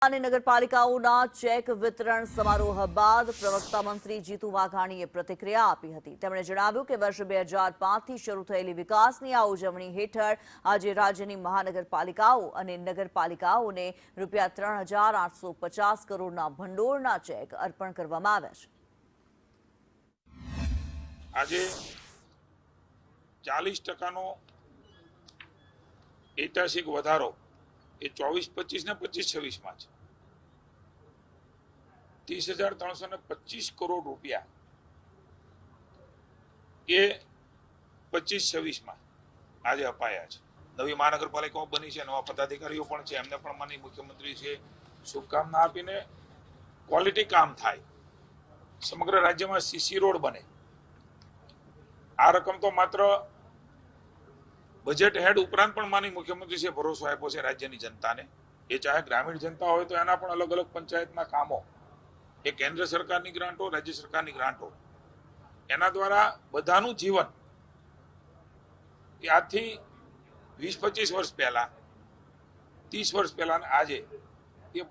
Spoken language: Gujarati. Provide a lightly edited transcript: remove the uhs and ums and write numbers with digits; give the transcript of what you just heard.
અને નગરપાલિકાઓના ચેક વિતરણ સમારોહ બાદ પ્રવક્તા મંત્રી જીતુ વાઘાણીએ પ્રતિક્રિયા આપી હતી। તેમણે જણાવ્યું કે વર્ષ 2005થી શરૂ થયેલી વિકાસની આ ઉજવણી હેઠળ આજે રાજ્યની મહાનગરપાલિકાઓ અને નગરપાલિકાઓને ₹3,850 કરોડના ભંડોળના ચેક અર્પણ કરવામાં આવ્યા છે। આજે 40%નો ઐતિહાસિક વધારો એ 24-25 ને 25-26 માં છે। 30,325 કરોડ રૂપિયા એ 25-26 માં આજે અપાયા છે। નવી મહાનગરપાલિકાઓ બની છે, નવા પદાધિકારીઓ પણ છે, એમને પણ માનનીય મુખ્યમંત્રી છે શુભકામના આપીને ક્વોલિટી કામ થાય, સમગ્ર રાજ્યમાં સીસી રોડ બને। આ રકમ તો માત્ર બજેટ હેડ ઉપરાંત પણ માનનીય મુખ્યમંત્રી છે ભરોસો આપ્યો છે રાજ્યની જનતાને। એ ચાહે ગ્રામીણ જનતા હોય તો એના પણ અલગ અલગ પંચાયતના કામો, એ કેન્દ્ર સરકારની ગ્રાન્ટો, રાજ્ય સરકારની ગ્રાન્ટો, એના દ્વારા બધાનું જીવન એ આજથી 20-25 વર્ષ પહેલા, 30 વર્ષ પહેલા આજે એ